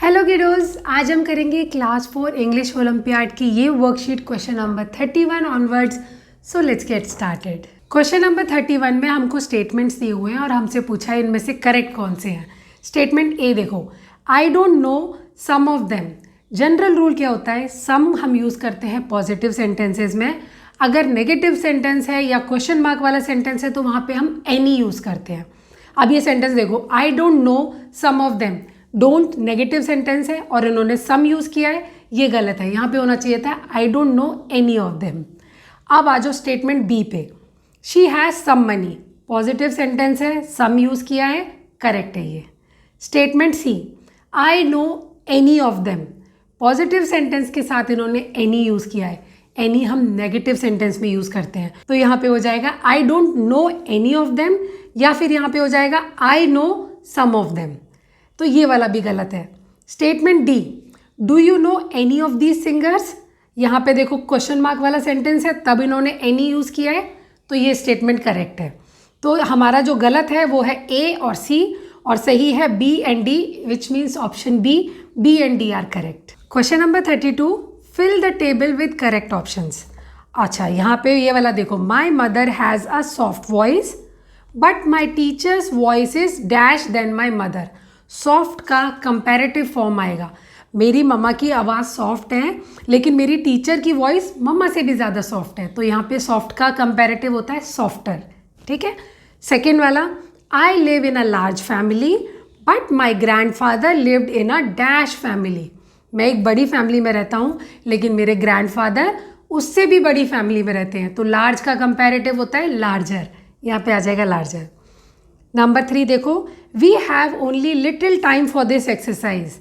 Hello किडोज, आज हम करेंगे क्लास 4 इंग्लिश ओलंपियाड की ये worksheet question number 31 onwards. So let's get started. Question number 31 में हमको स्टेटमेंट्स दिए हुए हैं और हमसे पूछा है इनमें से करेक्ट कौन से हैं। स्टेटमेंट ए देखो, I don't know some of them. General rule क्या होता है, सम हम यूज़ करते हैं पॉजिटिव सेंटेंसेज में। अगर नेगेटिव सेंटेंस है या क्वेश्चन मार्क वाला सेंटेंस है तो वहाँ पे हम एनी यूज़ करते हैं। अब ये सेंटेंस देखो, I don't know some of them. Don't negative sentence है और इन्होंने सम यूज़ किया है, ये गलत है। यहाँ पे होना चाहिए था I don't know any of them. अब आ जाओ स्टेटमेंट बी पे, she has some money. Positive sentence है, सम यूज़ किया है, करेक्ट है ये। Statement C, I know any of them. Positive sentence के साथ इन्होंने एनी यूज़ किया है। एनी हम नेगेटिव सेंटेंस में यूज़ करते हैं, तो यहाँ पे हो जाएगा I don't know any of them, या फिर यहाँ पे हो जाएगा I know some of them. तो ये वाला भी गलत है। Statement D, do you know any of these singers. यहाँ पे देखो क्वेश्चन मार्क वाला सेंटेंस है, तब इन्होंने एनी यूज़ किया है, तो ये स्टेटमेंट करेक्ट है। तो हमारा जो गलत है वो है ए और सी, और सही है B and D, which means option B and D are correct. Question number 32, fill the table with correct options. अच्छा, यहाँ पे ये वाला देखो, my mother has a soft voice but my teacher's voice is dash than my mother. Soft का comparative form आएगा। मेरी मम्मा की आवाज़ सॉफ्ट है, लेकिन मेरी टीचर की वॉइस मम्मा से भी ज़्यादा सॉफ्ट है, तो यहाँ पे सॉफ्ट का कंपैरेटिव होता है सॉफ्टर। ठीक है। सेकेंड वाला, I live in a large family but my grandfather lived in a dash family. मैं एक बड़ी फैमिली में रहता हूँ, लेकिन मेरे ग्रैंडफादर उससे भी बड़ी फैमिली में रहते हैं, तो लार्ज का कंपैरेटिव होता है लार्जर। यहाँ पे आ जाएगा लार्जर। नंबर 3 देखो, we have only little time for this exercise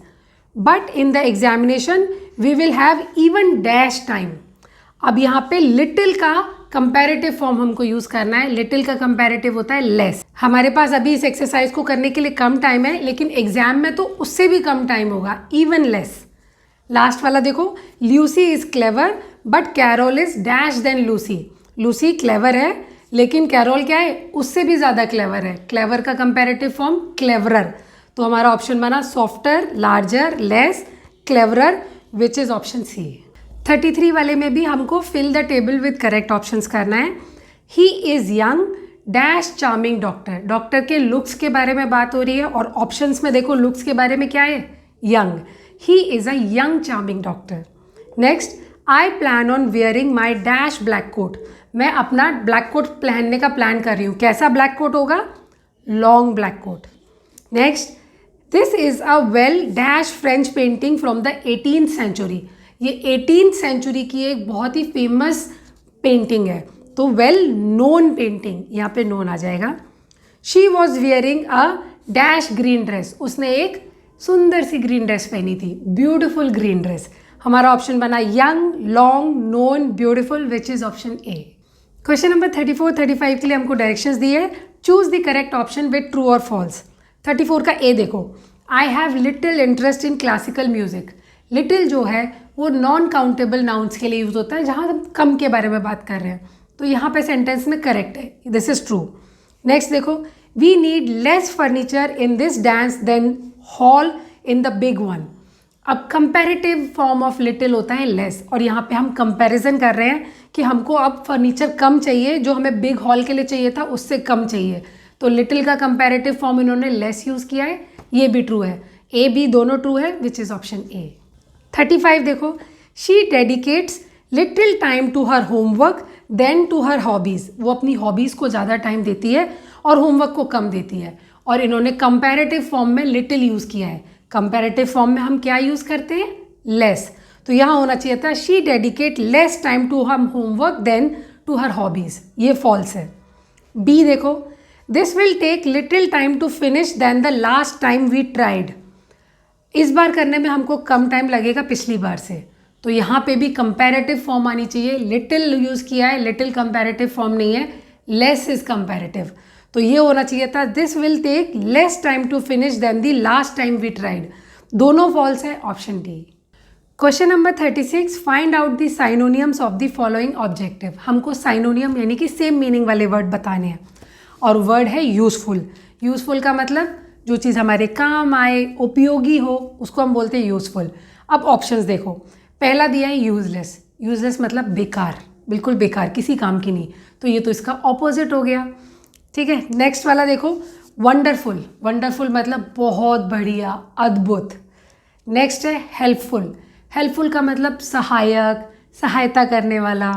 but in the examination we will have even dash time. अब यहाँ पे लिटिल का कंपैरेटिव फॉर्म हमको यूज़ करना है। लिटिल का कंपैरेटिव होता है लेस। हमारे पास अभी इस एक्सरसाइज को करने के लिए कम टाइम है, लेकिन एग्जाम में तो उससे भी कम टाइम होगा, इवन लेस। लास्ट वाला देखो, Lucy is clever but Carol is dash than Lucy. Lucy clever है, लेकिन कैरोल क्या है, उससे भी ज़्यादा क्लेवर है। क्लेवर का कंपैरेटिव फॉर्म क्लेवरर। तो हमारा ऑप्शन बना softer, larger, less, cleverer, which is option C. 33 वाले में भी हमको fill the table with correct options करना है। He is young dash charming doctor. Doctor के लुक्स के बारे में बात हो रही है, और ऑप्शंस में देखो लुक्स के बारे में क्या है, young. He is a young charming doctor. Next, I plan on wearing my dash black coat. मैं अपना ब्लैक कोट पहनने का प्लान कर रही हूँ। कैसा ब्लैक कोट होगा, long black coat. Next, this is a well dash French painting from the 18th century. ये 18th सेंचुरी की एक बहुत ही फेमस पेंटिंग है, तो वेल नोन पेंटिंग, यहाँ पे नोन आ जाएगा। She was wearing a dash green dress. उसने एक सुंदर सी ग्रीन ड्रेस पहनी थी, ब्यूटिफुल ग्रीन ड्रेस। हमारा ऑप्शन बना young, long, known, beautiful, which is option A. Question number 34, 35 के लिए हमको डायरेक्शंस दिए है। Choose the correct option with true और फॉल्स। 34 का ए देखो, I have little interest in classical music. Little जो है वो नॉन काउंटेबल नाउन्स के लिए यूज होता है, जहाँ हम कम के बारे में बात कर रहे हैं, तो यहाँ पे सेंटेंस में करेक्ट है, दिस इज ट्रू। नेक्स्ट देखो, we need less furniture in this dance than hall in the big one. अब कंपैरेटिव फॉर्म ऑफ लिटिल होता है लेस, और यहाँ पे हम कंपैरिजन कर रहे हैं कि हमको अब फर्नीचर कम चाहिए, जो हमें बिग हॉल के लिए चाहिए था उससे कम चाहिए, तो लिटिल का कंपैरेटिव फॉर्म इन्होंने लेस यूज़ किया है। ये भी ट्रू है, ए बी दोनों ट्रू है, विच इज़ ऑप्शन ए। 35 देखो, she dedicates little time to her homework than to her hobbies. वो अपनी हॉबीज़ को ज़्यादा टाइम देती है और होमवर्क को कम देती है, और इन्होंने कंपैरेटिव फॉर्म में लिटिल यूज़ किया है। कंपैरेटिव फॉर्म में हम क्या यूज़ करते हैं, लेस, तो यहाँ होना चाहिए था she dedicate less time to her homework than to her hobbies. ये फॉल्स है। बी देखो, this will take little time to finish than the last time we tried. इस बार करने में हमको कम टाइम लगेगा पिछली बार से, तो यहाँ पे भी कंपैरेटिव फॉर्म आनी चाहिए। लिटिल यूज़ किया है, लिटिल कंपैरेटिव फॉर्म नहीं है, लेस इज कंपैरेटिव, तो ये होना चाहिए था this will take less time to finish than the last time we tried. दोनों फॉल्स है, option D. Question number 36, find out the synonyms of the following objective. हमको साइनोनियम यानी कि सेम मीनिंग वाले वर्ड बताने हैं, और वर्ड है यूजफुल। यूजफुल का मतलब जो चीज़ हमारे काम आए, उपयोगी हो, उसको हम बोलते हैं यूज़फुल। अब ऑप्शंस देखो, पहला दिया है यूज़लेस। यूज़लेस मतलब बेकार, बिल्कुल बेकार, किसी काम की नहीं, तो ये तो इसका ऑपोजिट हो गया। ठीक है, नेक्स्ट वाला देखो, वंडरफुल। वंडरफुल मतलब बहुत बढ़िया, अद्भुत। नेक्स्ट है हेल्पफुल। हेल्पफुल का मतलब सहायक, सहायता करने वाला।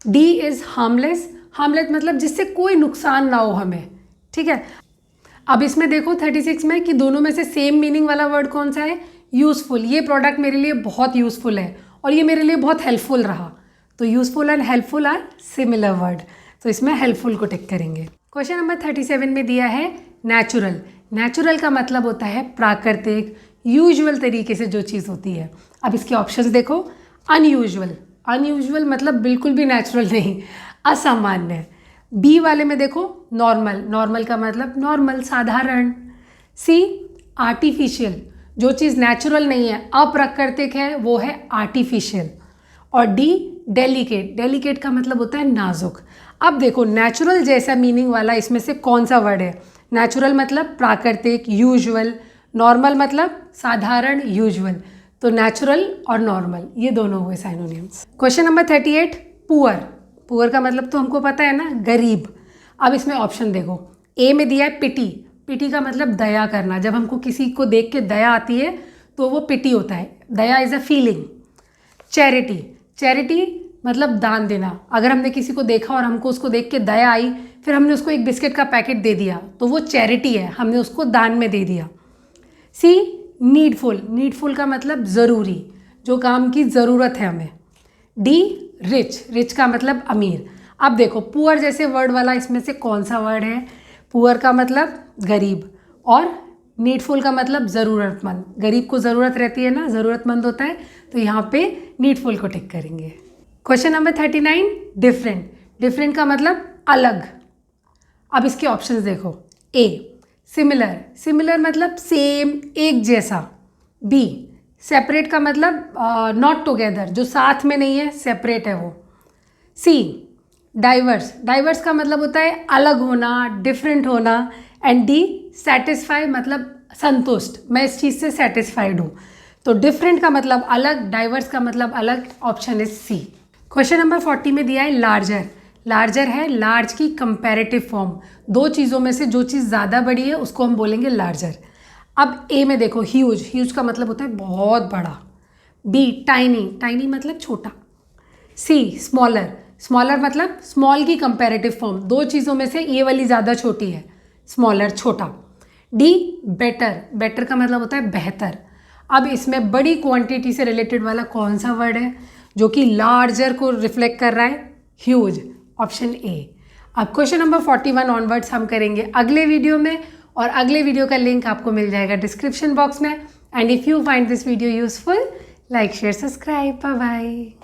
D is harmless. हार्मलेस मतलब जिससे कोई नुकसान ना हो हमें। ठीक है, अब इसमें देखो 36 में कि दोनों में से सेम मीनिंग वाला वर्ड कौन सा है, यूज़फुल। ये प्रोडक्ट मेरे लिए बहुत यूज़फुल है और ये मेरे लिए बहुत हेल्पफुल रहा, तो useful and helpful are similar word, तो इसमें हेल्पफुल को टिक करेंगे। क्वेश्चन नंबर 37 में दिया है नेचुरल। नेचुरल का मतलब होता है प्राकृतिक, यूजुअल तरीके से जो चीज़ होती है। अब इसके ऑप्शंस देखो, अनयूजुअल। अनयूजुअल मतलब बिल्कुल भी नेचुरल नहीं, असामान्य। बी वाले में देखो नॉर्मल। नॉर्मल का मतलब नॉर्मल, साधारण। सी आर्टिफिशियल, जो चीज़ नेचुरल नहीं है, अप्राकृतिक है, वो है आर्टिफिशियल। और डी डेलिकेट। डेलिकेट का मतलब होता है नाजुक। अब देखो नेचुरल जैसा मीनिंग वाला इसमें से कौन सा वर्ड है। नेचुरल मतलब प्राकृतिक, यूजुअल। नॉर्मल मतलब साधारण, यूजुअल। तो नेचुरल और नॉर्मल ये दोनों हुए synonyms. Question number 38, poor. Poor का मतलब तो हमको पता है ना, गरीब। अब इसमें ऑप्शन देखो, ए में दिया है पिटी। पिटी का मतलब दया करना, जब हमको किसी को देख के दया आती है तो वो पिटी होता है। दया is a feeling. Charity. Charity मतलब दान देना, अगर हमने किसी को देखा और हमको उसको देख के दया आई, फिर हमने उसको एक बिस्किट का पैकेट दे दिया, तो वो चैरिटी है, हमने उसको दान में दे दिया। सी नीडफुल। नीडफुल का मतलब ज़रूरी, जो काम की ज़रूरत है हमें। D rich. रिच का मतलब अमीर। अब देखो पुअर जैसे वर्ड वाला इसमें से कौन सा वर्ड है। पुअर का मतलब गरीब और नीडफुल का मतलब ज़रूरतमंद। गरीब को ज़रूरत रहती है ना, ज़रूरतमंद होता है, तो यहाँ पे नीडफुल को टिक करेंगे। Question number 39, different. डिफरेंट का मतलब अलग। अब इसके ऑप्शंस देखो, ए सिमिलर। सिमिलर मतलब सेम, एक जैसा। बी सेपरेट का मतलब नॉट टुगेदर, जो साथ में नहीं है, सेपरेट है वो। सी डाइवर्स। डाइवर्स का मतलब होता है अलग होना, डिफरेंट होना। एंड डी सेटिस्फाई मतलब संतुष्ट, मैं इस चीज़ से सेटिस्फाइड हूँ। तो डिफरेंट का मतलब अलग, डाइवर्स का मतलब अलग। Option is C. Question number 40 में दिया है लार्जर। लार्जर है लार्ज की कंपैरेटिव फॉर्म। दो चीज़ों में से जो चीज़ ज़्यादा बड़ी है उसको हम बोलेंगे लार्जर। अब ए में देखो ह्यूज। ह्यूज का मतलब होता है बहुत बड़ा। B tiny. टाइनी मतलब छोटा। सी स्मॉलर। स्मॉलर मतलब स्मॉल की कंपैरेटिव फॉर्म, दो चीज़ों में से ये वाली ज़्यादा छोटी है, स्मॉलर छोटा। D better. बेटर का मतलब होता है बेहतर। अब इसमें बड़ी क्वांटिटी से रिलेटेड वाला कौन सा वर्ड है जो कि लार्जर को रिफ्लेक्ट कर रहा है, ह्यूज। Option A. अब क्वेश्चन नंबर 41 ऑनवर्ड्स हम करेंगे अगले वीडियो में, और अगले वीडियो का लिंक आपको मिल जाएगा डिस्क्रिप्शन बॉक्स में। And if you find this video useful, like share subscribe. Bye bye.